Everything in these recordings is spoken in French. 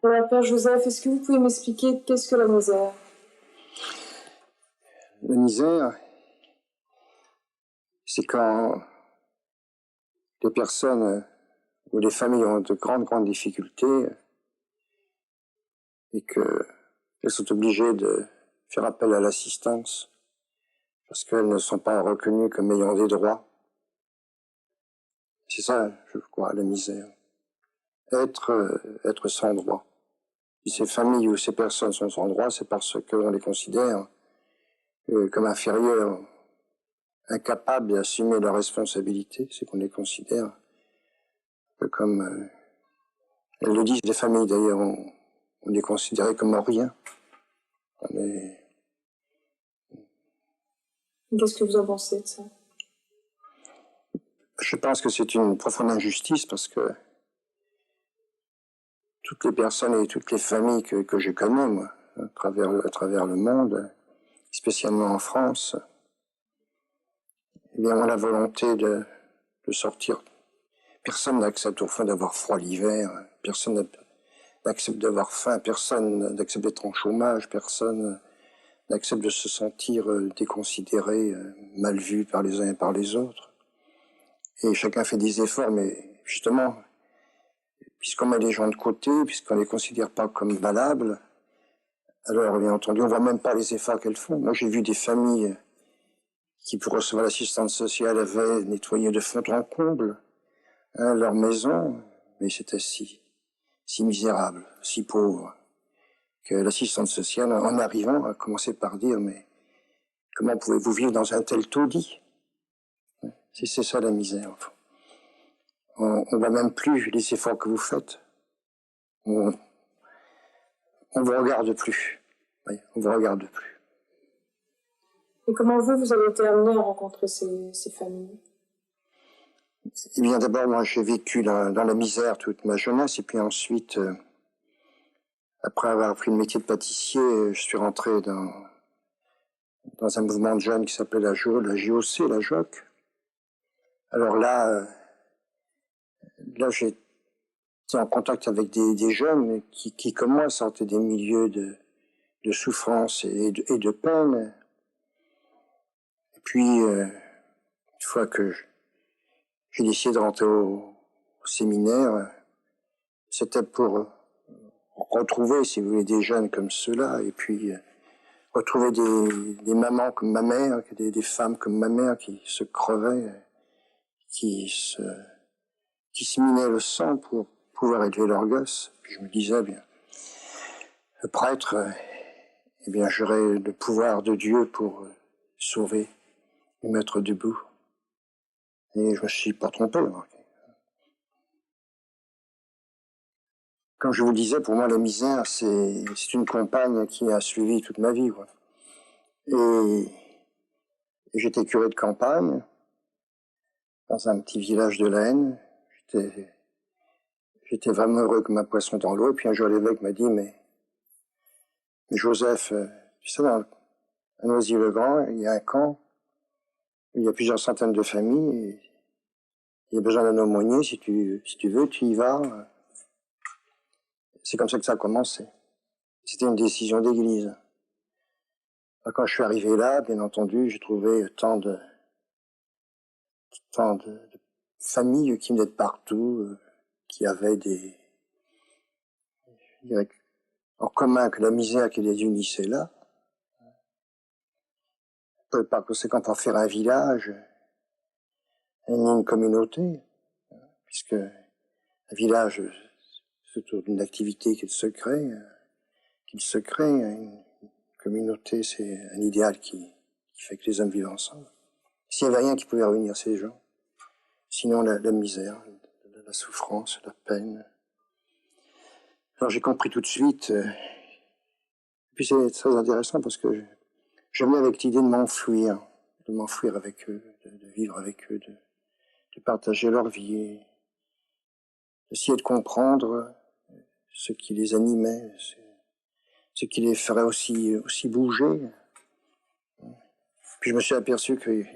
Alors, Père Joseph, est-ce que vous pouvez m'expliquer qu'est-ce que la misère? La misère, c'est quand les personnes ou les familles ont de grandes difficultés et qu'elles sont obligées de faire appel à l'assistance parce qu'elles ne sont pas reconnues comme ayant des droits. C'est ça, je crois, la misère. Être sans droit. Si ces familles ou ces personnes sont sans droit, c'est parce qu'on les considère comme inférieurs, incapables d'assumer leurs responsabilités. C'est qu'on les considère comme... elles le disent, les familles d'ailleurs, on les considérait comme rien. Qu'est-ce que vous en pensez de ça? Je pense que c'est une profonde injustice parce que toutes les personnes et toutes les familles que je connais, moi, à travers le monde, spécialement en France, eh bien, ont la volonté de sortir. Personne n'accepte au fond d'avoir froid l'hiver, personne n'accepte d'avoir faim, personne n'accepte d'être en chômage, personne n'accepte de se sentir déconsidéré, mal vu par les uns et par les autres. Et chacun fait des efforts, mais justement, puisqu'on met les gens de côté, puisqu'on les considère pas comme valables, alors bien entendu, on voit même pas les efforts qu'elles font. Moi, j'ai vu des familles qui, pour recevoir l'assistance sociale, avaient nettoyé de fond en comble leur maison, mais c'était si misérable, si pauvre, que l'assistante sociale, en arrivant, a commencé par dire, mais comment pouvez-vous vivre dans un tel taudis? C'est ça la misère, enfin. On voit même plus les efforts que vous faites. On vous regarde plus. Oui, on vous regarde plus. Et comment vous avez été amené à rencontrer ces familles? Eh bien, d'abord, moi, j'ai vécu dans la misère toute ma jeunesse, et puis ensuite, après avoir appris le métier de pâtissier, je suis rentré dans un mouvement de jeunes qui s'appelait la JOC, la JOC. Alors là, j'ai été en contact avec des jeunes qui, comme moi, sortaient des milieux de souffrance et de peine. Et puis, une fois que j'ai décidé de rentrer au séminaire, c'était pour retrouver, si vous voulez, des jeunes comme ceux-là, et puis retrouver des mamans comme ma mère, des femmes comme ma mère qui se crevaient, qui se minaient le sang pour pouvoir élever leurs gosses. Puis je me disais, bien, le prêtre, eh bien, j'aurais le pouvoir de Dieu pour sauver, les mettre debout. Et je me suis pas trompé. Comme je vous le disais, pour moi, la misère, c'est une compagne qui a suivi toute ma vie, quoi. Et j'étais curé de campagne, dans un petit village de l'Aisne. J'étais vraiment heureux comme un poisson dans l'eau. Et puis un jour, l'évêque m'a dit, mais Joseph, tu sais, à Noisy-le-Grand, il y a un camp, il y a plusieurs centaines de familles, et il y a besoin d'un aumônier, si tu veux, tu y vas. C'est comme ça que ça a commencé. C'était une décision d'église. Quand je suis arrivé là, bien entendu, j'ai trouvé tant de familles qui venaient de partout, qui avaient en commun que la misère qui les unissait là. Par conséquent, pour faire un village, une communauté, puisque un village, c'est autour d'une activité qu'il se crée. Une communauté, c'est un idéal qui fait que les hommes vivent ensemble. S'il n'y avait rien qui pouvait réunir ces gens, sinon la misère, la souffrance, la peine. Alors j'ai compris tout de suite, et puis c'est très intéressant parce que je venais avec l'idée de m'enfuir avec eux, de vivre avec eux, de partager leur vie, d'essayer de comprendre ce qui les animait, ce qui les ferait aussi bouger. Puis je me suis aperçu qu'il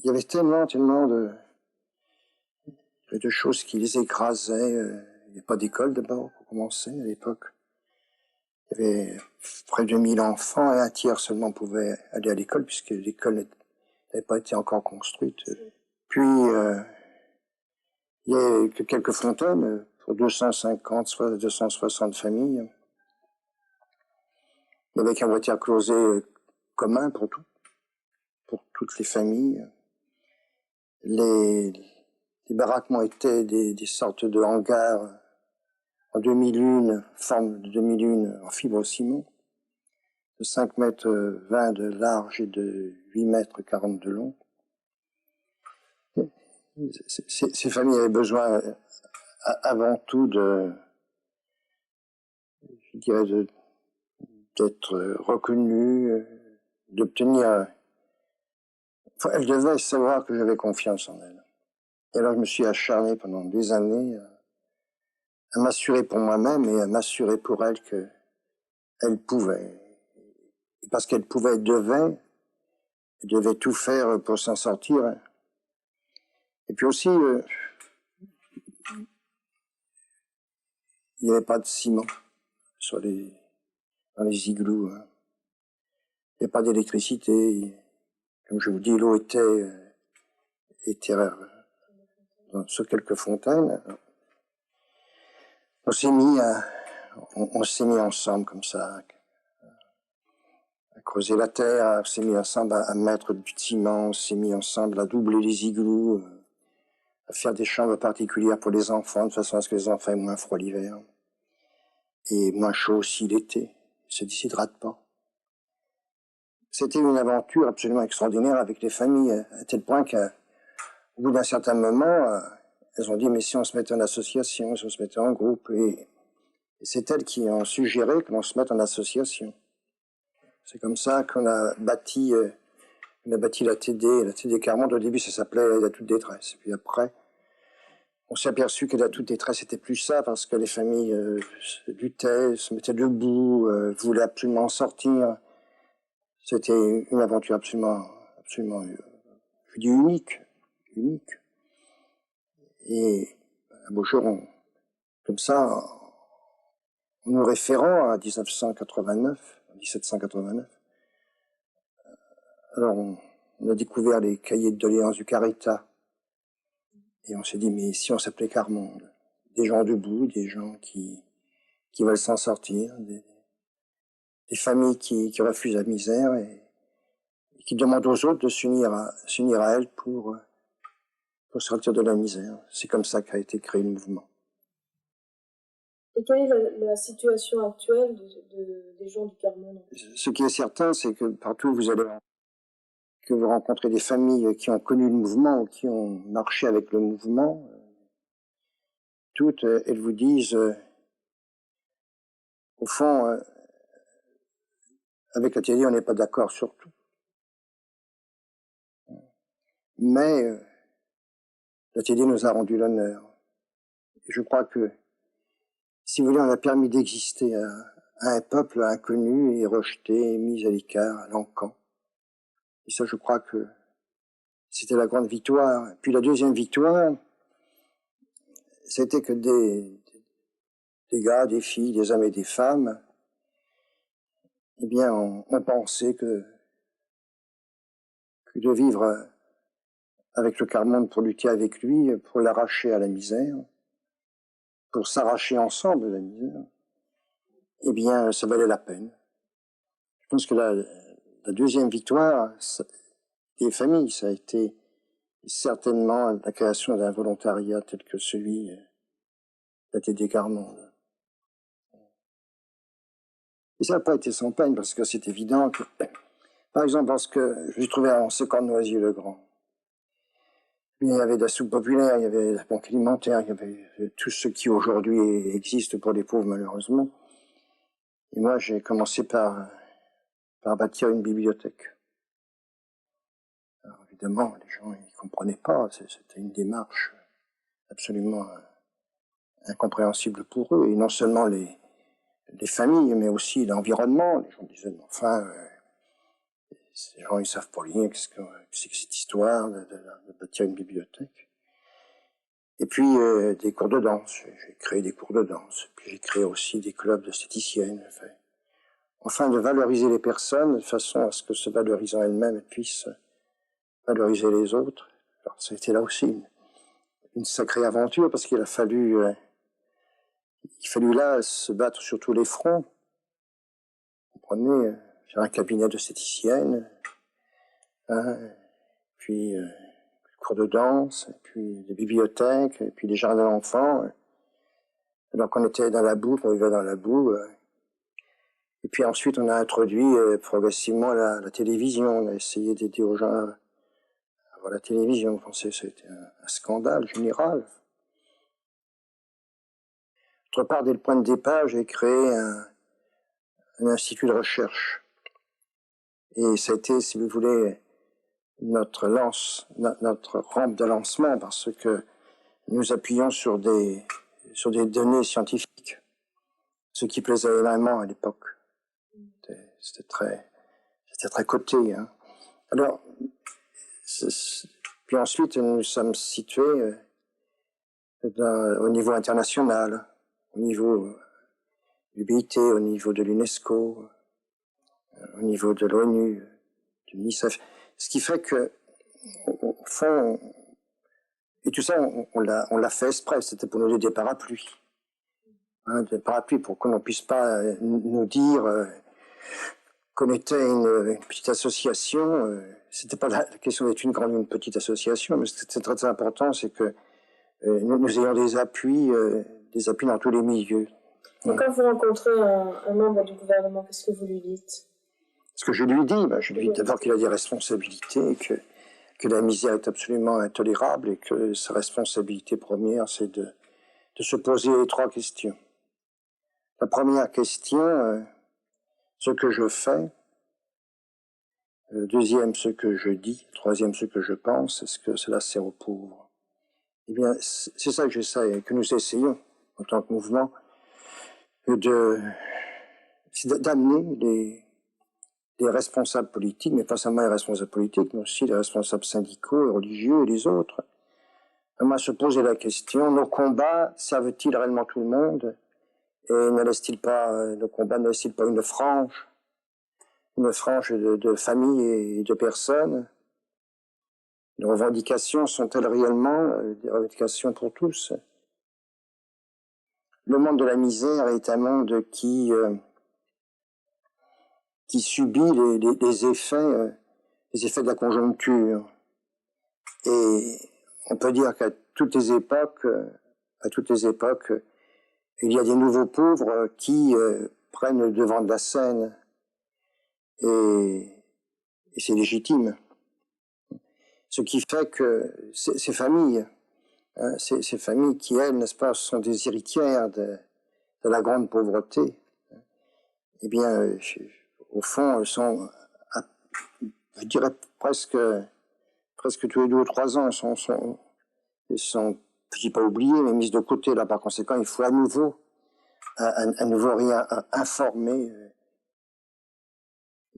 y avait tellement de choses qui les écrasaient. Il n'y avait pas d'école d'abord, pour commencer, à l'époque. Il y avait près de 1000 enfants et un tiers seulement pouvait aller à l'école puisque l'école n'avait pas été encore construite. Puis, il y a que quelques fontaines pour 250, soit 260 familles. Avec un voiture closé commun pour toutes les familles. Les baraquements étaient des sortes de hangars en demi-lune, forme de demi-lune en fibrociment, de 5 mètres 20 de large et de 8 mètres 40 de long. Ces familles avaient besoin avant tout d'être reconnues, d'obtenir. Elles devaient savoir que j'avais confiance en elles. Et alors je me suis acharné pendant des années à m'assurer pour moi-même et à m'assurer pour elles qu'elles pouvaient. Et parce qu'elles pouvaient, elles devaient tout faire pour s'en sortir. Et puis aussi, il n'y avait pas de ciment dans les igloos. Hein. Il n'y avait pas d'électricité. Comme je vous dis, l'eau était sur quelques fontaines. On s'est mis ensemble comme ça, à creuser la terre, on s'est mis ensemble à mettre du ciment, on s'est mis ensemble à doubler les igloos, à faire des chambres particulières pour les enfants, de façon à ce que les enfants aient moins froid l'hiver. Et moins chaud aussi l'été, ils ne se déshydratent pas. C'était une aventure absolument extraordinaire avec les familles, à tel point qu'au bout d'un certain moment, elles ont dit, mais si on se mettait en association, si on se mettait en groupe, et c'est elles qui ont suggéré qu'on se mette en association. C'est comme ça qu'on a bâti la TD Carmonde. Au début, ça s'appelait la toute détresse. Et puis après, on s'est aperçu que la toute détresse était plus ça, parce que les familles luttaient, se mettaient debout, voulaient absolument sortir. C'était une aventure absolument, je dis unique. Et un beau jour, comme ça, en nous référant à 1789, alors on a découvert les cahiers de doléances du Caritas. Et on s'est dit, mais si on s'appelait Carmonde, des gens debout, des gens qui veulent s'en sortir, des familles qui refusent la misère et qui demandent aux autres de s'unir à elles pour sortir de la misère. C'est comme ça qu'a été créé le mouvement. Et quelle est la situation actuelle des gens du Carmonde? Ce qui est certain, c'est que partout où vous rencontrez des familles qui ont connu le mouvement ou qui ont marché avec le mouvement, toutes, elles vous disent, au fond, avec la télé, on n'est pas d'accord sur tout. Mais la télé nous a rendu l'honneur. Et je crois que, si vous voulez, on a permis d'exister à un peuple inconnu et rejeté, mis à l'écart, à l'encan. Et ça, je crois que c'était la grande victoire. Puis la deuxième victoire, c'était que des gars, des filles, des hommes et des femmes, eh bien, on pensait que de vivre avec le Carmonde pour lutter avec lui, pour l'arracher à la misère, pour s'arracher ensemble de la misère, eh bien, ça valait la peine. Je pense que la deuxième victoire des familles, ça a été certainement la création d'un volontariat tel que celui de la TD Carmonde. Et ça n'a pas été sans peine, parce que c'est évident que, par exemple, parce que je l'ai trouvé en Secan de Noisy-le-Grand. Il y avait de la soupe populaire, il y avait la banque alimentaire, il y avait tout ce qui aujourd'hui existe pour les pauvres, malheureusement. Et moi, j'ai commencé par bâtir une bibliothèque. Alors, évidemment, les gens ne comprenaient pas, c'était une démarche absolument incompréhensible pour eux, et non seulement les familles, mais aussi l'environnement. Les gens disaient, mais enfin, ces gens, ils savent pas lire, qu'est-ce que c'est que cette histoire de bâtir une bibliothèque. Et puis, des cours de danse. J'ai créé des cours de danse. Puis j'ai créé aussi des clubs d'esthéticiennes. Enfin, enfin de valoriser les personnes de façon à ce que, se valorisant elles-mêmes, elles puissent valoriser les autres. Alors, ça a été là aussi une sacrée aventure, parce qu'il a fallu là se battre sur tous les fronts. Vous comprenez, faire un cabinet de esthéticienne, hein, puis cours de danse, et puis des bibliothèques, et puis des jardins d'enfants. Donc on était dans la boue, on vivait dans la boue. Et puis ensuite on a introduit progressivement la télévision. On a essayé d'aider aux gens à voir la télévision. Vous pensez que c'était un scandale général. D'autre part, dès le point de départ, j'ai créé un institut de recherche. Et ça a été, si vous voulez, notre rampe de lancement, parce que nous appuyons sur des données scientifiques, ce qui plaisait énormément à l'époque. C'était très coté. Hein. Alors, puis ensuite, nous sommes situés au niveau international, au niveau du BIT, au niveau de l'UNESCO, au niveau de l'ONU, de l'UNICEF. Ce qui fait que, au fond, et tout ça, on l'a fait exprès, c'était pour nous donner des parapluies. Hein, des parapluies pour qu'on ne puisse pas nous dire qu'on était une petite association. C'était pas la question d'être une grande ou une petite association, mais c'était très, très important, c'est que nous ayons des appuis dans tous les milieux. Et quand vous rencontrez un membre du gouvernement, qu'est-ce que vous lui dites? Ce que je lui dis, je lui dis d'abord qu'il a des responsabilités, que la misère est absolument intolérable et que sa responsabilité première, c'est de se poser 3 questions. La première question, ce que je fais. Deuxième, ce que je dis. Troisième, ce que je pense. Est-ce que cela sert aux pauvres? Eh bien, c'est ça que nous essayons, en tant que mouvement, d'amener les responsables politiques, mais pas seulement les responsables politiques, mais aussi les responsables syndicaux, religieux et les autres, à se poser la question, nos combats servent-ils réellement tout le monde? Et nos combats ne laissent-ils pas une frange de familles et de personnes? Les revendications sont-elles réellement des revendications pour tous? Le monde de la misère est un monde qui subit les effets de la conjoncture. Et on peut dire qu'à toutes les époques, il y a des nouveaux pauvres qui prennent le devant de la scène. Et c'est légitime. Ce qui fait que ces familles, ces familles qui, elles, n'est-ce pas, sont des héritières de la grande pauvreté, eh bien, au fond, elles sont, je dirais presque tous les 2 ou 3 ans, elles sont, je dis pas oubliées, mais mises de côté. Là, par conséquent, il faut à nouveau informer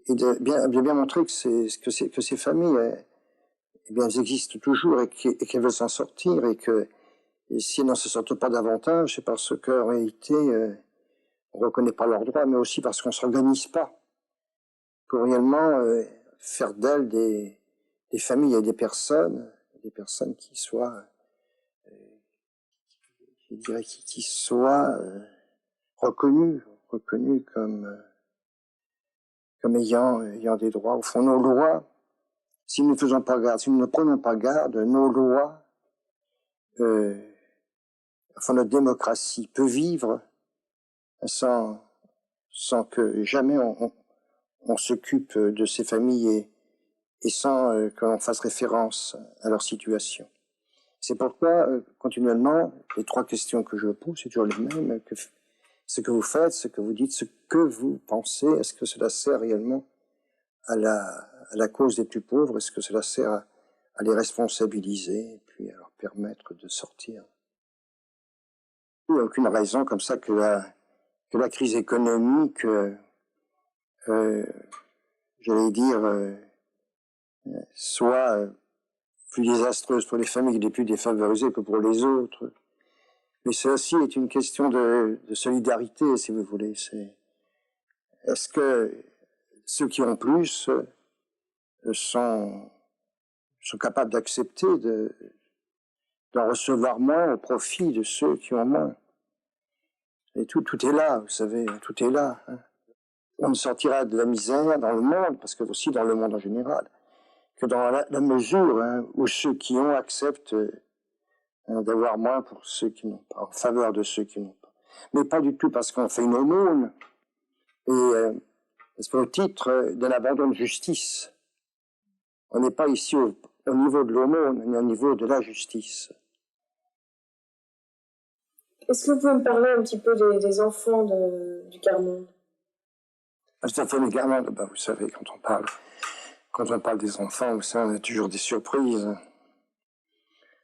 et de bien montrer que ces familles, eh bien, elles existent toujours et qu'elles veulent s'en sortir, et si elles n'en se sortent pas davantage, c'est parce qu'en réalité, on ne reconnaît pas leurs droits, mais aussi parce qu'on ne s'organise pas pour réellement faire d'elles des familles et des personnes qui soient, je dirais, qui soient reconnues comme ayant des droits. Au fond, nos lois, si nous ne faisons pas garde, si nous ne prenons pas garde, nos lois, enfin notre démocratie peut vivre sans que jamais on s'occupe de ces familles et sans que l'on fasse référence à leur situation. C'est pourquoi, continuellement, les 3 questions que je pose, c'est toujours les mêmes. Ce que vous faites, ce que vous dites, ce que vous pensez, est-ce que cela sert réellement à la cause des plus pauvres? Est-ce que cela sert à les responsabiliser et puis à leur permettre de sortir? Il n'y a aucune raison comme ça que la crise économique, j'allais dire, soit plus désastreuse pour les familles les plus défavorisées que pour les autres. Mais ceci est une question de solidarité, si vous voulez. est-ce que ceux qui ont plus sont capables d'accepter d'en recevoir moins au profit de ceux qui ont moins? Et tout est là, vous savez, tout est là. Hein. On ne sortira de la misère dans le monde, parce que aussi dans le monde en général, que dans la mesure où ceux qui ont acceptent d'avoir moins pour ceux qui n'ont pas, en faveur de ceux qui n'ont pas. Mais pas du tout parce qu'on fait une aumône, et c'est au titre d'un abandon de justice. On n'est pas ici au niveau de l'aumône, mais au niveau de la justice. Est-ce que vous pouvez me parler un petit peu des enfants du quart-monde? Les enfants du quart-monde, vous savez, quand on parle des enfants, vous savez, on a toujours des surprises.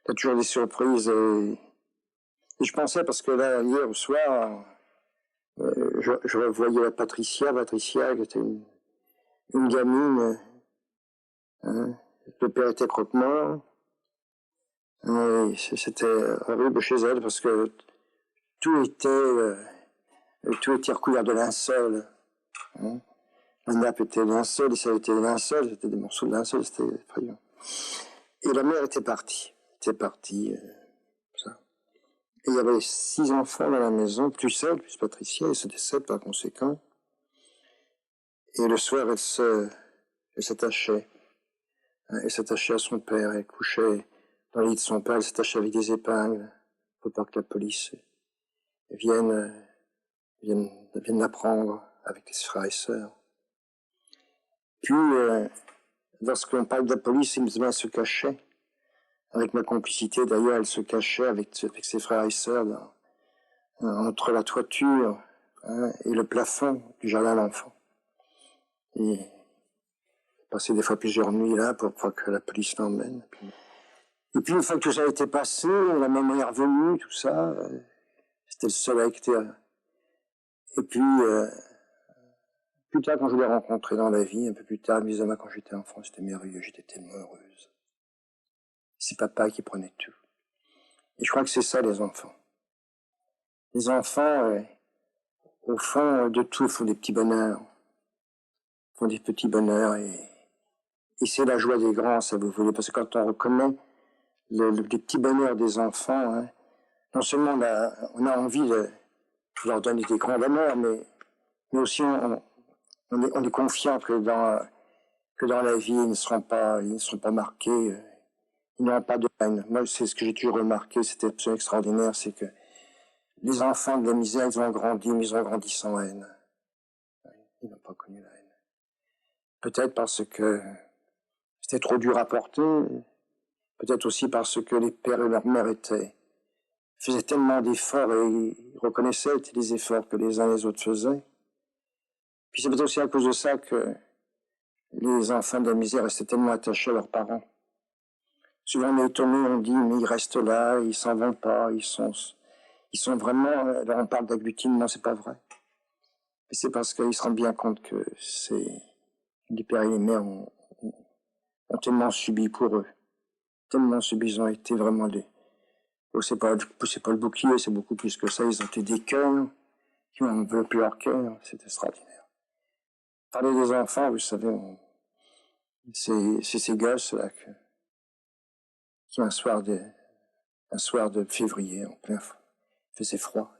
Il y a toujours des surprises. Et je pensais, parce que là, hier au soir, je revoyais la Patricia qui était une gamine. Hein. Le père était croque-mort. C'était horrible chez elle parce que tout était recouvert de linceul. Hein. La nappe était linceul, et ça était linceul, c'était des morceaux de linceul, c'était effrayant. Et la mère était partie. Ça. Et il y avait 6 enfants dans la maison, plus elle, plus Patricia, et c'était 7 par conséquent. Et le soir, elle s'attachait. Elle s'attachait à son père, elle couchait dans le lit de son père, elle s'attachait avec des épingles, pour pas que la police vienne l'apprendre avec ses frères et sœurs. Puis, lorsqu'on parle de la police, elle se cachait. Avec ma complicité, d'ailleurs, elle se cachait avec ses frères et sœurs entre la toiture et le plafond du jardin à l'enfant. Et passait des fois plusieurs nuits là pour pas que la police l'emmène. Et puis une fois que tout ça a été passé, la maman est revenue, tout ça, c'était le soleil qui était... Et puis, plus tard, quand je l'ai rencontré dans la vie, un peu plus tard, elle me disait, quand j'étais enfant, c'était merveilleux, j'étais tellement heureuse. C'est papa qui prenait tout. Et je crois que c'est ça, les enfants. Les enfants, au fond de tout, font des petits bonheurs. Font des petits bonheurs et c'est la joie des grands, ça vous voulez, parce que quand on reconnaît les petits bonheurs des enfants, non seulement on a envie de leur donner des grands bonheurs, mais aussi on est confiant que dans la vie, ils ne seront pas marqués, ils n'auront pas de haine. Moi, c'est ce que j'ai toujours remarqué, c'était absolument extraordinaire, c'est que les enfants de la misère, ils ont grandi, mais ils ont grandi sans haine. Ils n'ont pas connu la haine. Peut-être parce que c'était trop dur à porter, peut-être aussi parce que les pères et leurs mères faisaient tellement d'efforts et ils reconnaissaient les efforts que les uns et les autres faisaient. Puis c'est peut-être aussi à cause de ça que les enfants de la misère restaient tellement attachés à leurs parents. Souvent on est étonné, on dit, mais ils restent là, ils s'en vont pas, ils sont vraiment, là on parle d'agglutinement, c'est pas vrai. Mais c'est parce qu'ils se rendent bien compte que les pères et les mères ont tellement subi pour eux. Tellement subi, ils ont été vraiment c'est pas le bouclier, c'est beaucoup plus que ça. Ils ont été des cœurs qui ont enveloppé leur cœur. C'est extraordinaire. Parler des enfants, vous savez, c'est ces gosses-là qui un soir de février, en plein, il faisait froid.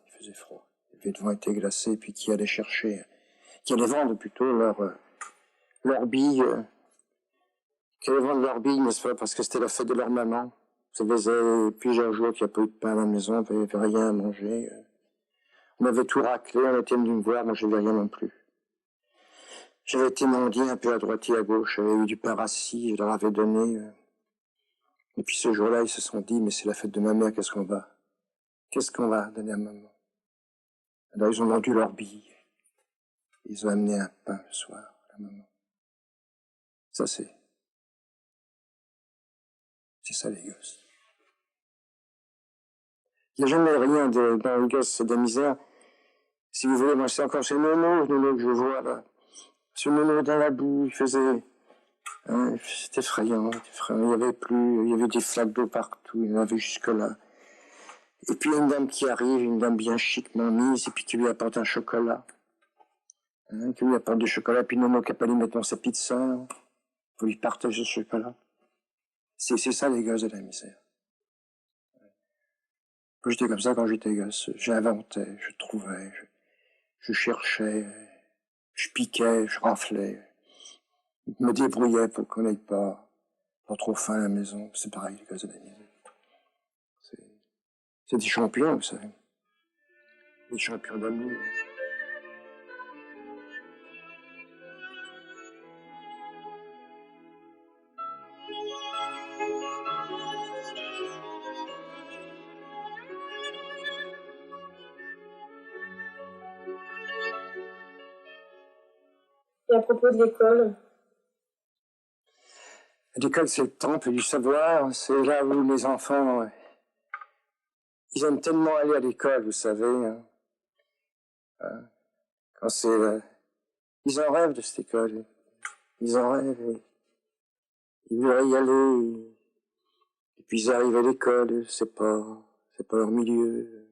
Le vent était glacé, puis qui allaient vendre plutôt leur bille, qui allaient vendre leur bille, n'est-ce pas, parce que c'était la fête de leur maman. Ça faisait plusieurs jours qu'il n'y a pas eu de pain à la maison, il n'y avait rien à manger. On avait tout raclé, on était venu me voir, moi je n'avais rien non plus. J'avais été mendier un peu à droite et à gauche, j'avais eu du pain rassis, je leur avais donné. Et puis ce jour-là, ils se sont dit, mais c'est la fête de ma mère, qu'est-ce qu'on va donner à maman? Alors ils ont vendu leur bille. Ils ont amené un pain le soir à maman. Ça c'est ça les gosses. Il n'y a jamais rien dans les gosses de misère. Si vous voulez, moi c'est encore ce nono que je vois là. Ce nono dans la boue, il faisait... c'était effrayant. Il y avait des flaques d'eau partout, il y en avait jusque-là. Et puis une dame qui arrive, une dame bien chiquement mise, et puis qui lui apporte un chocolat. Hein, qui lui apporte du chocolat, puis Nono qui n'a pas lui mettre dans sa pizza. Il faut lui partager le chocolat. C'est ça les gosses de la misère. J'étais comme ça quand j'étais gosse. J'inventais, je trouvais, je cherchais, je piquais, je raflais. Je me débrouillais pour qu'on n'ait pas trop faim à la maison. C'est pareil, les gosses de la misère. C'est des champions, vous savez. Des champions d'amour. Et à propos de l'école? L'école, c'est le temple du savoir. C'est là où les enfants, ils aiment tellement aller à l'école, vous savez. Hein. Quand c'est, ils en rêvent de cette école. Ils en rêvent. Ils voudraient y aller. Et puis ils arrivent à l'école, c'est pas leur milieu.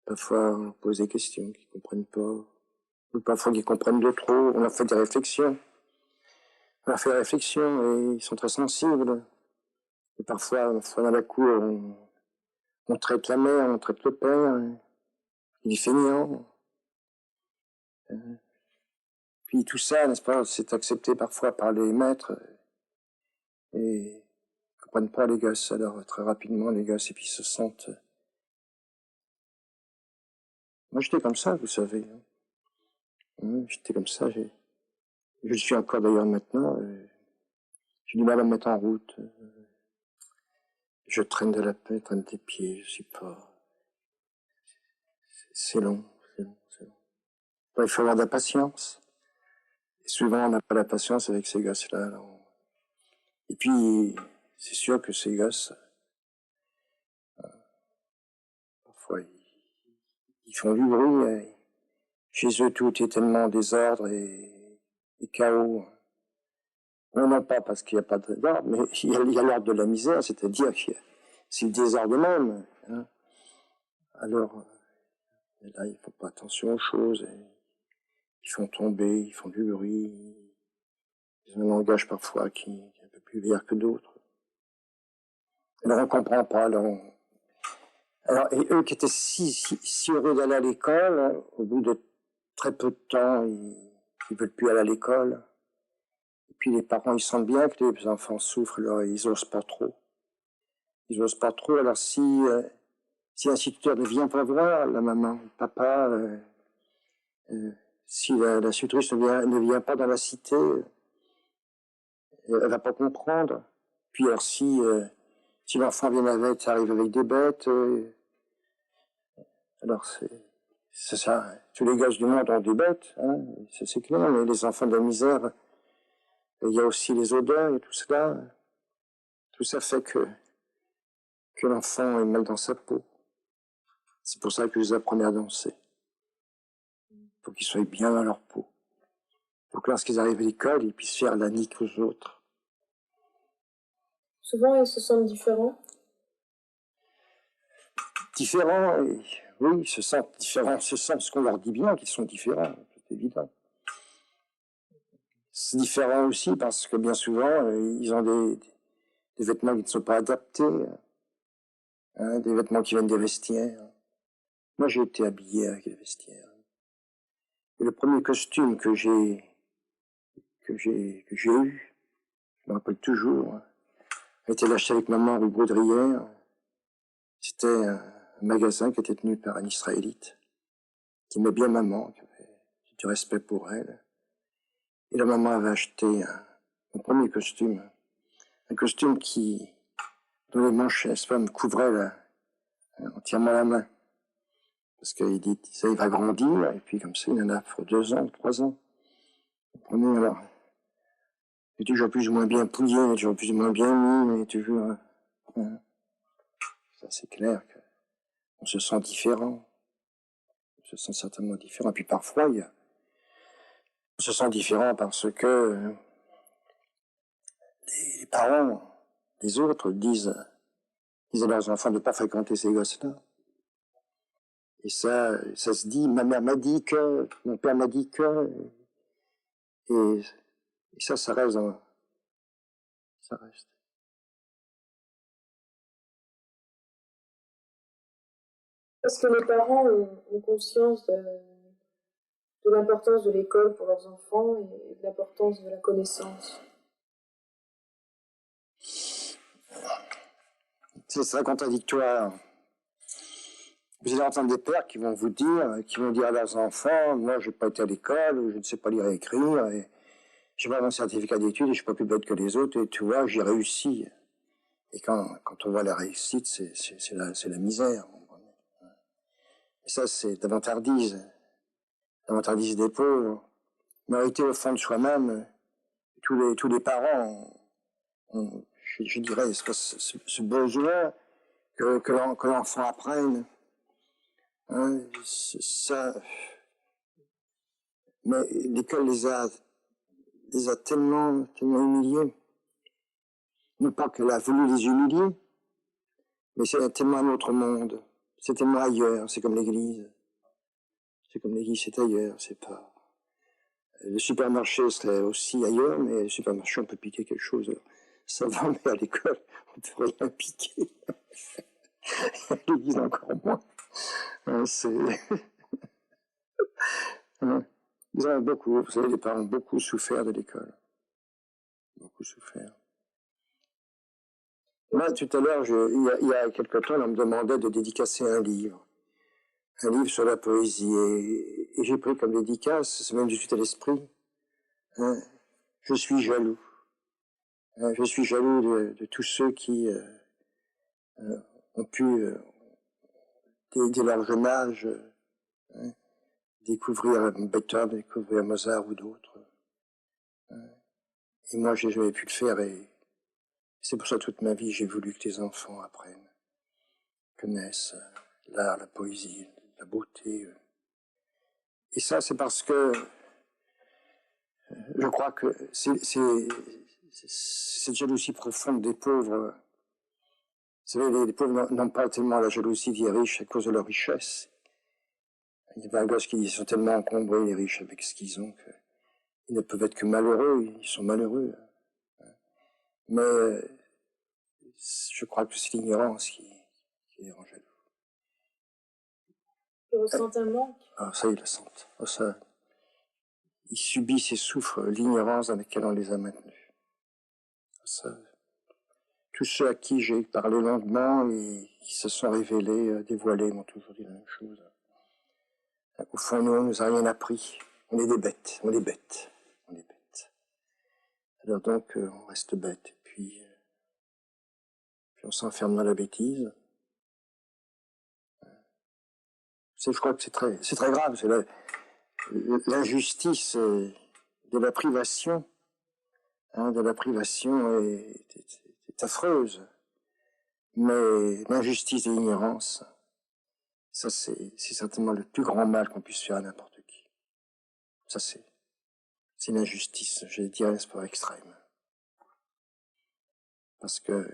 Parfois, on leur pose des questions qu'ils comprennent pas. Ou parfois qu'ils comprennent de trop. On leur fait des réflexions. On leur fait des réflexions et ils sont très sensibles. Et parfois dans la cour, on traite la mère, on traite le père. Il est fainéant. Puis tout ça, n'est-ce pas, c'est accepté parfois par les maîtres. Et ils comprennent pas les gosses. Alors très rapidement, les gosses, et puis ils se sentent... Moi, j'étais comme ça, vous savez. J'étais comme ça. Je suis encore d'ailleurs maintenant. J'ai du mal à me mettre en route. Je traîne de la paix, traîne des pieds. Je suis pas... C'est long, c'est long, c'est long. Il faut avoir de la patience. Et souvent, on n'a pas la patience avec ces gosses-là. Et puis, c'est sûr que ces gosses, parfois, ils font du bruit. Chez eux, tout est tellement désordre et chaos. Non pas parce qu'il n'y a pas d'ordre, mais il y a l'ordre de la misère, c'est-à-dire que c'est le désordre même. Hein. Alors, là, ils font pas attention aux choses. Ils font tomber, ils font du bruit. Ils ont un langage parfois qui est un peu plus vert que d'autres. Alors, on comprend pas. Alors, et eux qui étaient si heureux d'aller à l'école, au bout de très peu de temps, ils veulent plus aller à l'école. Et puis les parents, ils sentent bien que les enfants souffrent, alors ils osent pas trop. Ils osent pas trop. Alors si l'instituteur ne vient pas voir la maman, le papa, si l'institutrice ne vient pas dans la cité, elle va pas comprendre. Puis alors si l'enfant vient avec, ça arrive avec des bêtes, alors c'est ça. Tous les gosses du monde ont des bêtes, hein, c'est clair, mais les enfants de la misère, il y a aussi les odeurs et tout cela. Tout ça fait que l'enfant est mal dans sa peau. C'est pour ça que je les apprenais à danser. Pour qu'ils soient bien dans leur peau. Pour que lorsqu'ils arrivent à l'école, ils puissent faire la nique aux autres. Souvent, ils se sentent différents. Différents, oui, ils se sentent différents. Ce sont ce qu'on leur dit bien qu'ils sont différents, c'est évident. C'est différent aussi parce que bien souvent, ils ont des vêtements qui ne sont pas adaptés. Hein, des vêtements qui viennent des vestiaires. Moi, j'ai été habillé avec les vestiaires. Et le premier costume que j'ai eu, je me rappelle toujours, a été lâché avec maman rue Baudrière. C'était un magasin qui était tenu par un Israélite, qui aimait bien maman, qui avait du respect pour elle. Et la maman avait acheté mon premier costume, un costume dont les manches, n'est-ce pas, me couvraient entièrement la main. Parce qu'il dit, ça, il va grandir, et puis comme ça, il en a pour 2 ans, 3 ans. Vous comprenez, alors. Il est toujours plus ou moins bien pouillé, il est toujours plus ou moins bien mis, mais toujours... Ça, c'est clair qu'on se sent différent. On se sent certainement différent. Et puis parfois, on se sent différent parce que les parents, les autres, disent à leurs enfants de ne pas fréquenter ces gosses-là. Et ça se dit, ma mère m'a dit que, mon père m'a dit que, et ça reste ça reste. Est-ce que les parents ont conscience de l'importance de l'école pour leurs enfants et de l'importance de la connaissance? C'est très contradictoire. Vous allez entendre des pères qui vont dire à leurs enfants, moi je n'ai pas été à l'école, ou je ne sais pas lire et écrire, et j'ai pas mon certificat d'études, et je ne suis pas plus bête que les autres, et tu vois, j'ai réussi. Et quand on voit la réussite, c'est la misère. Et ça, c'est la vantardise des pauvres. Mais en réalité, au fond de soi-même, tous les parents ont, je dirais, ce besoin que l'enfant apprenne. Hein, ça, mais l'école les a tellement humiliés. Non pas qu'elle a voulu les humilier, mais c'est tellement un autre monde. C'est tellement ailleurs, c'est comme l'église. C'est comme l'église, c'est ailleurs, c'est pas... Le supermarché serait aussi ailleurs, mais le supermarché, on peut piquer quelque chose. Ça va, mais à l'école, on ne peut rien piquer. À l'église, encore moins. C'est... Ils ont beaucoup, vous savez, les parents ont beaucoup souffert de l'école. Beaucoup souffert. Moi, tout à l'heure, il y a quelque temps, on me demandait de dédicacer un livre sur la poésie. Et j'ai pris comme dédicace, c'est même du suite à l'esprit, hein, je suis jaloux. Je suis jaloux de tous ceux qui ont pu, dès leur jeune âge, hein, découvrir Beethoven, découvrir Mozart ou d'autres. Et moi, j'ai jamais pu le faire, et c'est pour ça toute ma vie, j'ai voulu que les enfants apprennent, connaissent l'art, la poésie, la beauté. Et ça, c'est parce que je crois que c'est cette jalousie profonde des pauvres. Vous savez, les pauvres n'ont pas tellement la jalousie des riches à cause de leur richesse. Il y a un gosse qui dit, ils sont tellement encombrés, les riches, avec ce qu'ils ont, qu'ils ne peuvent être que malheureux, ils sont malheureux. Mais je crois que c'est l'ignorance qui les rend jaloux. Ils ressentent un manque. Ah, ça, ils le sentent. Ah, ça, ils subissent et souffrent l'ignorance dans laquelle on les a maintenus. Ça, tous ceux à qui j'ai parlé longuement et qui se sont révélés, dévoilés, m'ont toujours dit la même chose. Au fond, nous, on nous a rien appris. On est des bêtes, on est bêtes, on est bêtes. Alors donc, on reste bêtes, et puis on s'enferme dans la bêtise. Je crois que c'est très grave, c'est l'injustice de la privation, hein, est affreuse. Mais l'injustice et l'ignorance, ça c'est certainement le plus grand mal qu'on puisse faire à n'importe qui. Ça c'est l'injustice, je dirais un sport extrême. Parce que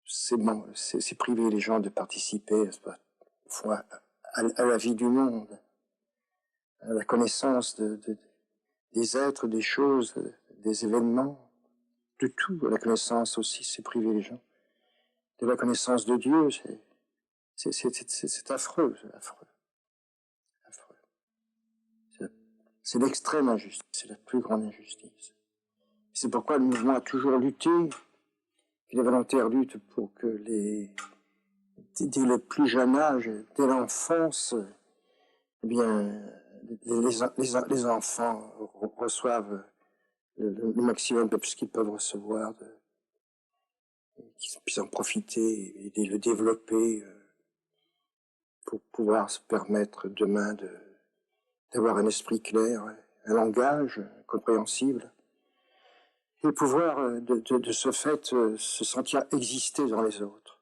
c'est bon, c'est priver les gens de participer au fond, à la vie du monde, à la connaissance des êtres, des choses, des événements, de tout. La connaissance aussi, c'est priver les gens de la connaissance de Dieu. C'est affreux, affreux. C'est l'extrême injustice, c'est la plus grande injustice. C'est pourquoi le mouvement a toujours lutté, que les volontaires luttent pour que dès le plus jeune âge, dès l'enfance, eh bien, les enfants reçoivent le maximum de ce qu'ils peuvent recevoir, qu'ils puissent en profiter et le développer pour pouvoir se permettre demain d'avoir un esprit clair, un langage compréhensible, et pouvoir de ce fait se sentir exister dans les autres.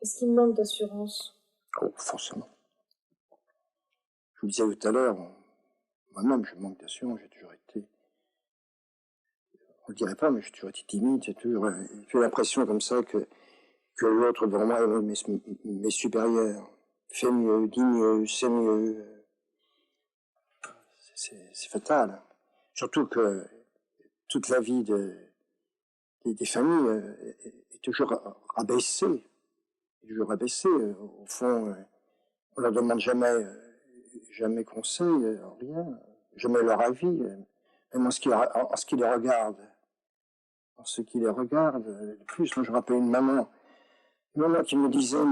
Est-ce qu'il manque d'assurance? Oh, forcément. Je vous le disais tout à l'heure, moi-même je manque d'assurance, j'ai toujours été, on ne le dirait pas, mais j'ai toujours été timide, j'ai toujours eu l'impression comme ça que que l'autre devant moi m'est supérieur, fait mieux, dit mieux, sait mieux. C'est fatal. Surtout que toute la vie des familles est toujours rabaissée. Toujours rabaissée. Au fond, on leur demande jamais conseil, rien, jamais leur avis, même en ce qui les regarde. En ce qui les regarde, de plus, moi je rappelle une maman qui me disait,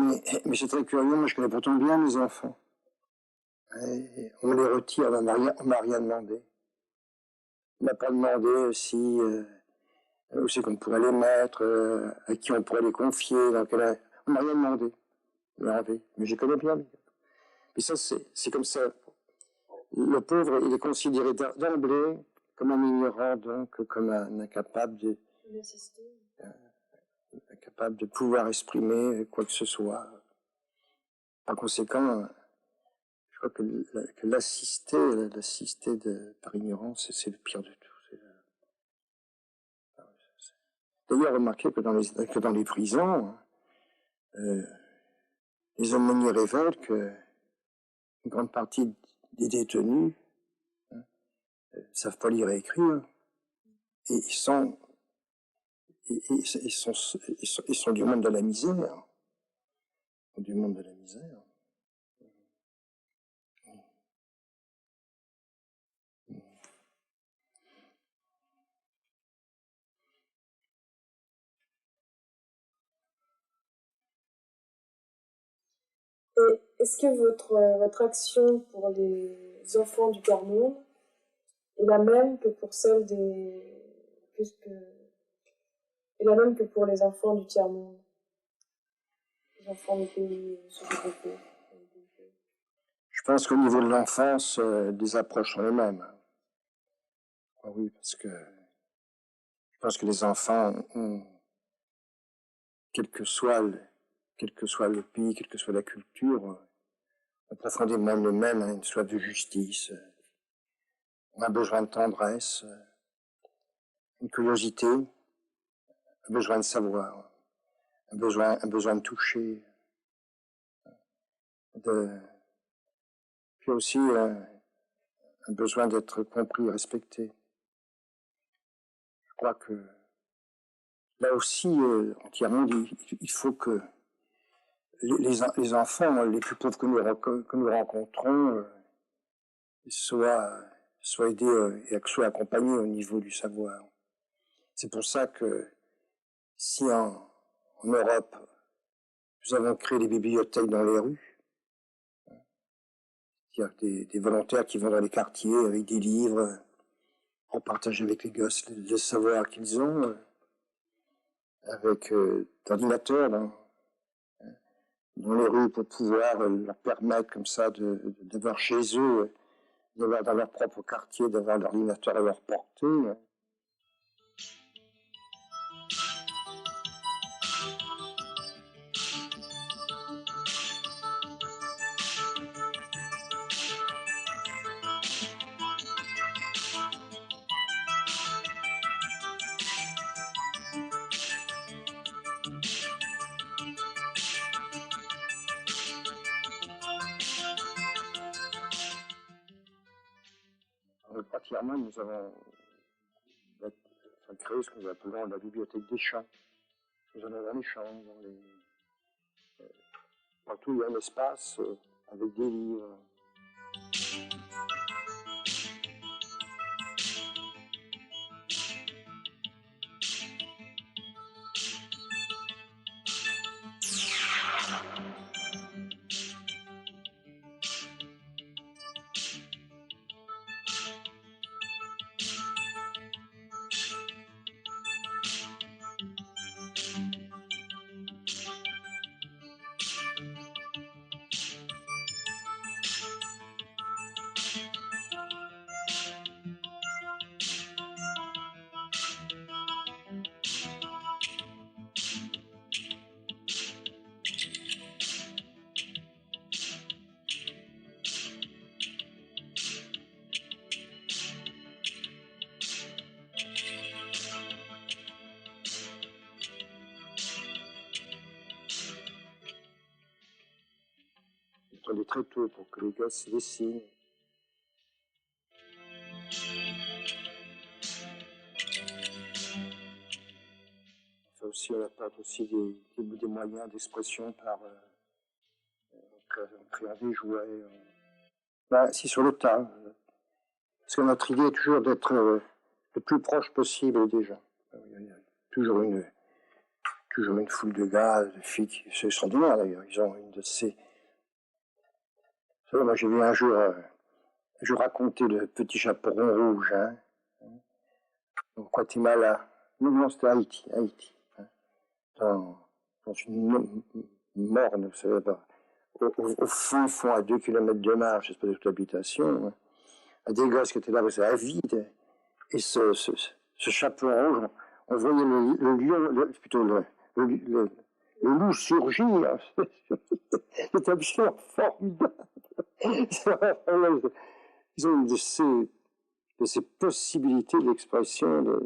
mais c'est très curieux, moi je connais pourtant bien mes enfants. Et on les retire, on m'a rien demandé. On m'a pas demandé si, où c'est qu'on pourrait les mettre, à qui on pourrait les confier, on m'a rien demandé. Mais je connais bien. Et ça, c'est comme ça. Le pauvre, il est considéré d'emblée comme un ignorant, donc comme un incapable de pouvoir exprimer quoi que ce soit. Par conséquent, je crois que l'assister par ignorance, c'est le pire de tout. D'ailleurs, remarquez que dans les prisons, les aumôniers révèlent que une grande partie des détenus ne savent pas lire et écrire, et ils sont du monde de la misère. Du monde de la misère. Et est-ce que votre action pour les enfants du tiers-monde est la même que pour celle est la même que pour les enfants du tiers-monde? Les enfants des pays sous-développés. Je pense qu'au niveau de l'enfance, les approches sont les mêmes. Ah oui, parce que je pense que les enfants ont, quel que soit le pays, quelle que soit la culture, ont profondément le même, une soif de justice, on a besoin de tendresse, une curiosité, un besoin de savoir, un besoin de toucher, puis aussi un besoin d'être compris, respecté. Je crois que là aussi, entièrement, il faut que les enfants les plus pauvres que nous rencontrons soient aidés et soient accompagnés au niveau du savoir. C'est pour ça que si en Europe, nous avons créé des bibliothèques dans les rues, c'est-à-dire des volontaires qui vont dans les quartiers avec des livres pour partager avec les gosses le savoir qu'ils ont, avec d'ordinateurs dans les rues pour pouvoir leur permettre comme ça d'avoir chez eux, d'avoir dans leur propre quartier, d'avoir l'ordinateur à leur portée. Particulièrement, nous avons créé ce que nous appelons la bibliothèque des champs. Nous allons dans les champs, partout il y a un espace avec des livres. aller très tôt pour que les gosses se dessinent. Enfin aussi, on apporte aussi des moyens d'expression par en créant des jouets. Si sur le tas. Parce que notre idée est toujours d'être le plus proche possible des gens. Il y a toujours une foule de gars, de filles qui c'est extraordinaire d'ailleurs. Ils ont une de ces. Vous savez, moi j'ai vu un jour, je racontais le petit chaperon rouge, hein, au Guatemala. Non, c'était Haïti. Hein, dans une morne, vous savez pas. Au fin fond, à 2 kilomètres de marche, c'est pas de toute habitation, hein, à des gosses qui étaient là, c'est avide. Et ce chaperon rouge, on voyait le lion, plutôt le loup surgir. C'est absolument formidable. Ils ont de ces possibilités d'expression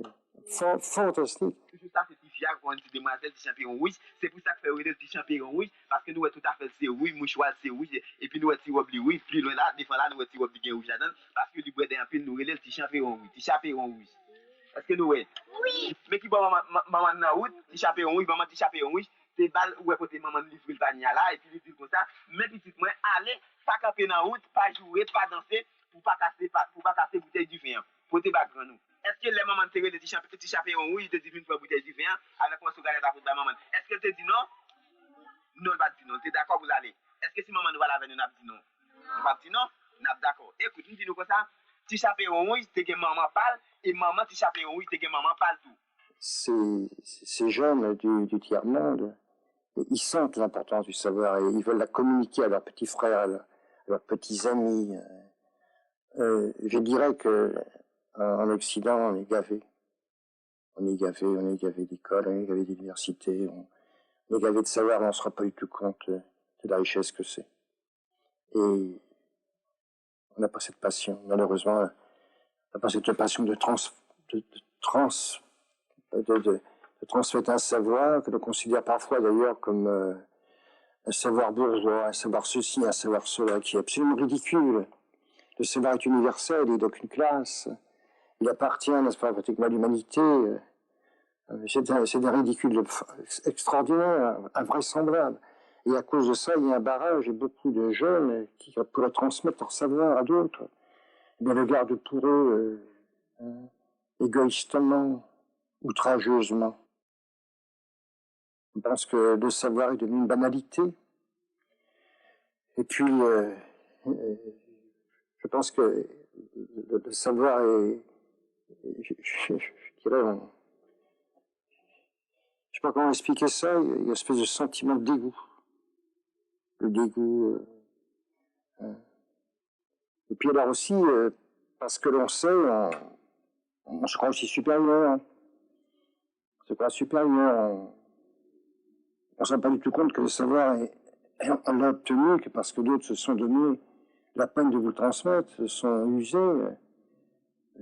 fantastiques. Tout ça, c'est fiable pour une petite demoiselle du champion rouge. C'est pour ça que fait le petit champion rouge, parce que nous, tout à fait, c'est rouge, mouchoir, c'est rouge, et puis nous, petit robe rouge, plus loin là, des fois là, nous, petit robe rouge là-dedans, parce que du bois d'un peu, nous, le petit champion rouge. Est-ce que nous, oui? Oui. Mais qui va maman dans la route, petit champion rouge, c'est balle ou côté maman livre le panier là, et puis il dit comme ça, mais petit moi, allez, pas camper dans la route, pas jouer, pas danser, pour pas casser bouteille du vin, pour te battre nous. Est-ce que les mamans te dit petit champion rouge, te dit une fois bouteille du vin, avec moi, sur galette à la maman? Est-ce qu'elle te dit non? Non, elle va dire non, tu es d'accord pour aller? Est-ce que si maman nous va la venir, nous va dire non? Nous va dire non? Nous sommes d'accord. Écoute, nous disons comme ça, petit champion rouge, tu es maman parle, et maman, petit champion rouge, tu es maman parle tout. Ces jeunes du tiers-monde, ils sentent l'importance du savoir et ils veulent la communiquer à leurs petits frères, à leurs petits amis. Je dirais que en Occident, on est gavé. On est gavé d'écoles, on est gavé d'universités, on est gavé de savoir, mais on ne se rend pas du tout compte de la richesse que c'est. Et on n'a pas cette passion, malheureusement, on n'a pas cette passion de transmettre un savoir que l'on considère parfois d'ailleurs comme un savoir bourgeois, un savoir ceci, un savoir cela, qui est absolument ridicule. Le savoir est universel, il est d'aucune classe. Il appartient, n'est-ce pas, pratiquement à l'humanité. C'est un ridicule extraordinaire, invraisemblable. Et à cause de ça, il y a un barrage et beaucoup de jeunes qui pourraient transmettre leur savoir à d'autres. Mais le gardent pour eux égoïstement, outrageusement. Je pense que le savoir est devenu une banalité. Et puis, je pense que le savoir est, je dirais, je ne sais pas comment expliquer ça, il y a une espèce de sentiment de dégoût. Le dégoût. Et puis alors aussi, parce que l'on sait, on se croit aussi supérieur. On se croit supérieur. On ne se rend pas du tout compte que le savoir, on l'a obtenu que parce que d'autres se sont donné la peine de vous le transmettre, se sont usés.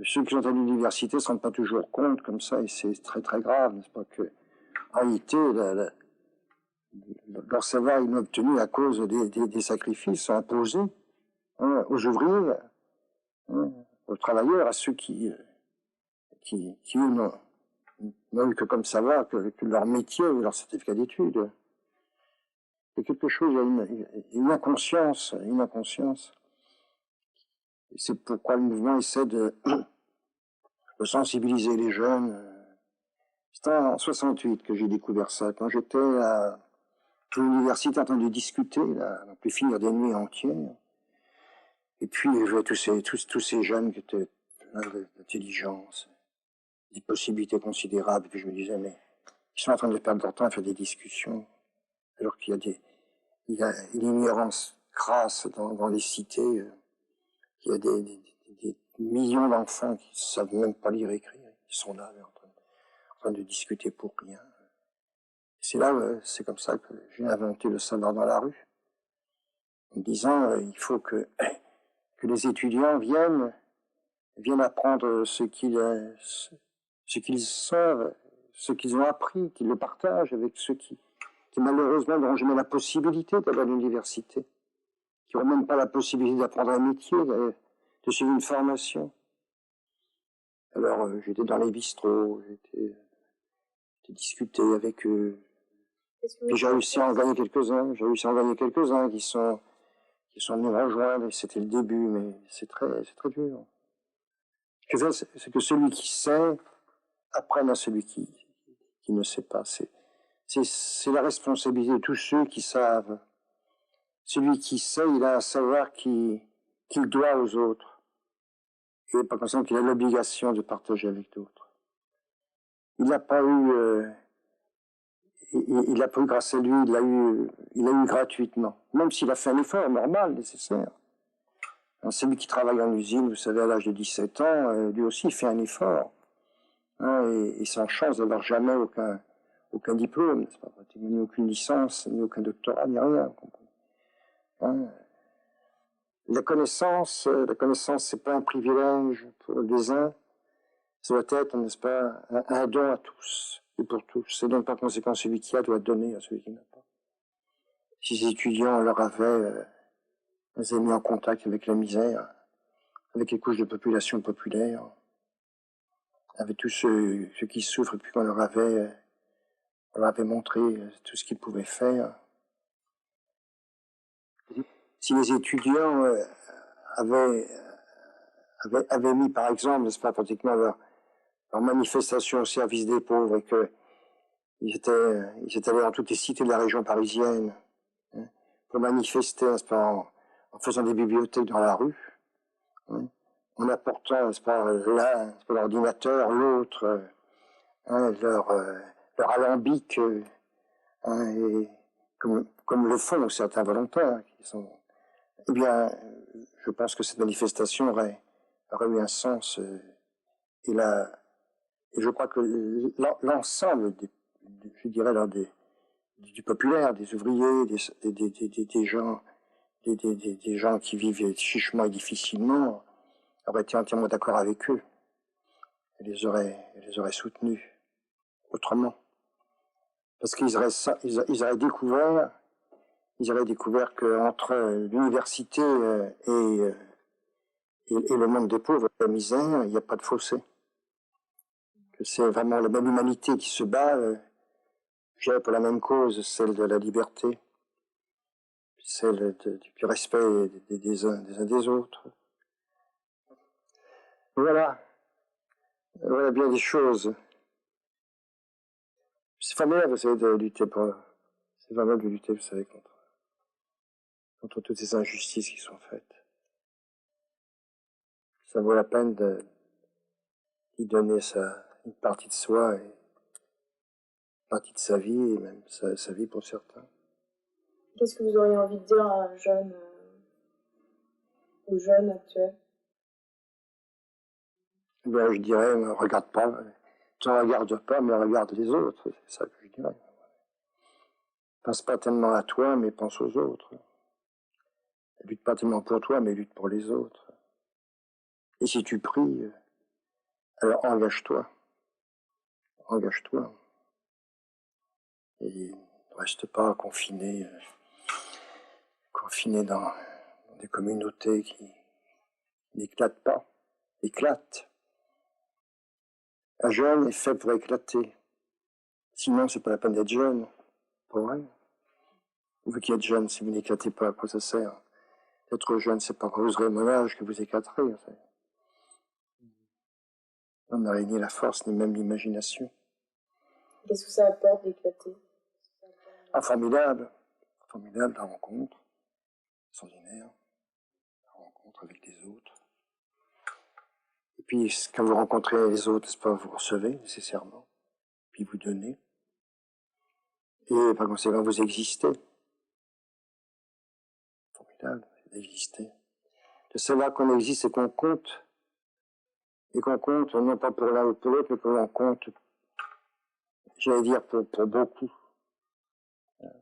Ceux qui sont à l'université ne se rendent pas toujours compte comme ça, et c'est très très grave, n'est-ce pas, que en réalité, leur savoir, ils l'ont obtenu à cause des sacrifices imposés aux ouvriers, aux travailleurs, à ceux qui eux, n'ont eu que comme savoir que leur métier ou leur certificat d'études. C'est quelque chose, il y a une inconscience. C'est pourquoi le mouvement essaie de sensibiliser les jeunes. C'était en 68 que j'ai découvert ça. Quand j'étais à l'université en train de discuter, là, on peut finir des nuits entières. Et puis je voyais tous ces jeunes qui étaient pleins d'intelligence, des possibilités considérables. Et puis je me disais, mais ils sont en train de perdre leur temps à faire des discussions, alors qu'il y a une ignorance crasse dans les cités. Il y a des millions d'enfants qui ne savent même pas lire et écrire. Ils sont là, en train de discuter pour rien. C'est là, c'est comme ça que j'ai inventé le savoir dans la rue. En me disant, il faut que les étudiants viennent apprendre ce qu'ils savent, ce qu'ils ont appris, qu'ils le partagent avec ceux qui malheureusement n'auront jamais la possibilité d'aller à l'université, n'auront même pas la possibilité d'apprendre un métier, de suivre une formation. Alors, j'étais dans les bistrots, j'ai discuté avec eux. Puis j'ai réussi à en gagner quelques-uns. Qui sont venus me rejoindre. Et c'était le début, mais c'est très dur. Ce que je veux dire, c'est que celui qui sait apprenne à celui qui ne sait pas. C'est la responsabilité de tous ceux qui savent. Celui qui sait, il a un savoir qu'il doit aux autres. Et par conséquent qu'il a l'obligation de partager avec d'autres. Il n'a pas eu, il a pas eu grâce à lui, il a eu gratuitement. Même s'il a fait un effort normal, nécessaire. Celui qui travaille en usine, vous savez, à l'âge de 17 ans, lui aussi, il fait un effort. Hein, et sans chance d'avoir jamais aucun diplôme, n'est-ce pas? Ni aucune licence, ni aucun doctorat, ni rien. Hein. La connaissance, c'est pas un privilège pour les uns, ça doit être, n'est-ce pas, un don à tous et pour tous. Et donc, par conséquent, celui qui a doit donner à celui qui n'a pas. Si les étudiants leur avaient mis en contact avec la misère, avec les couches de population populaire, avec tous ceux qui souffrent, et puis qu'on leur avait montré tout ce qu'ils pouvaient faire. Si les étudiants avaient mis, par exemple, n'est-ce pas, pratiquement leur manifestation au service des pauvres, et qu'ils étaient allés dans toutes les cités de la région parisienne, hein, pour manifester, n'est-ce pas, en faisant des bibliothèques dans la rue, hein, en apportant, n'est-ce pas, l'un, l'ordinateur, l'autre, leur alambic, hein, et comme le font certains volontaires, qui sont, eh bien, je pense que cette manifestation aurait eu un sens, et je crois que l'ensemble, je dirais, du populaire, des ouvriers, des gens qui vivent chichement et difficilement, auraient été entièrement d'accord avec eux. Et les auraient soutenus autrement. Parce qu'ils auraient découvert qu'entre l'université et le monde des pauvres, la misère, il n'y a pas de fossé. Que c'est vraiment la même humanité qui se bat, pour la même cause, celle de la liberté, celle du respect des uns des autres. Voilà bien des choses. C'est formidable, vous savez, de lutter vous savez, contre toutes ces injustices qui sont faites. Ça vaut la peine d'y donner une partie de soi et une partie de sa vie, et même sa vie pour certains. Qu'est-ce que vous auriez envie de dire à un jeune, aux jeunes actuels? Ben, je dirais, ne regarde pas, tu ne regardes pas, mais regarde les autres, c'est ça que je dirais. Pense pas tellement à toi, mais pense aux autres. Lutte pas tellement pour toi, mais lutte pour les autres. Et si tu pries, alors engage-toi. Engage-toi. Et ne reste pas confiné dans des communautés qui n'éclatent pas. Éclatent. Un jeune est fait pour éclater. Sinon, c'est pas la peine d'être jeune. Pas vrai. Vous qui êtes jeune, si vous n'éclatez pas, à quoi ça sert? Être jeune, c'est pas quand vous aurez mon âge que vous éclaterez. En fait. On n'aurait ni la force, ni même l'imagination. Qu'est-ce que ça apporte d'éclater? Ah, formidable. Formidable, la rencontre. Extraordinaire. La rencontre avec les autres. Et puis, quand vous rencontrez les autres, n'est-ce pas, vous recevez nécessairement. Puis vous donnez. Et par conséquent, vous existez. Formidable, d'exister. De savoir qu'on existe et qu'on compte. Et qu'on compte, non pas pour l'un ou pour l'autre, mais qu'on compte, j'allais dire, pour beaucoup.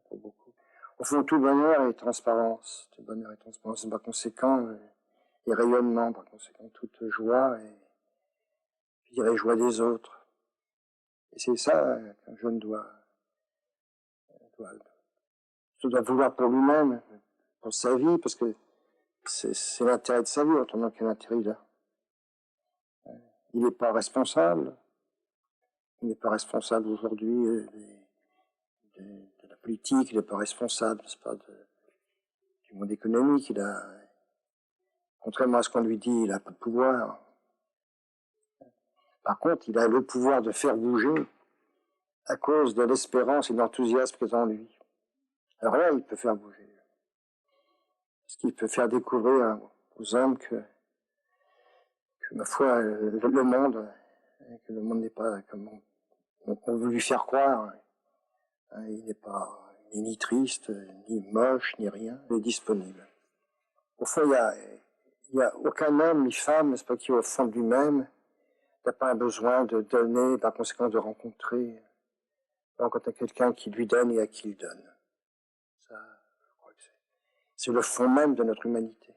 Pour beaucoup. Au fond, tout bonheur est transparence. Tout bonheur est transparence. Par conséquent, et rayonnement, par conséquent, toute joie et, je dirais, joie des autres. Et c'est ça qu'un jeune doit vouloir pour lui-même, pour sa vie, parce que c'est l'intérêt de sa vie, autrement quel intérêt il a. Il n'est pas responsable. Il n'est pas responsable aujourd'hui de la politique, il n'est pas responsable, n'est-ce pas, du monde économique. Contrairement à ce qu'on lui dit, il n'a pas de pouvoir. Par contre, il a le pouvoir de faire bouger à cause de l'espérance et de l'enthousiasme qui est en lui. Alors là, il peut faire bouger. Parce qu'il peut faire découvrir aux hommes que ma foi, le monde n'est pas comme on veut lui faire croire. Il n'est ni triste, ni moche, ni rien. Il est disponible. Au fond, il y a aucun homme ni femme, n'est-ce pas, qui au fond de lui-même n'a pas un besoin de donner, par conséquent de rencontrer quelqu'un qui lui donne et à qui il donne. Ça, je crois que c'est le fond même de notre humanité.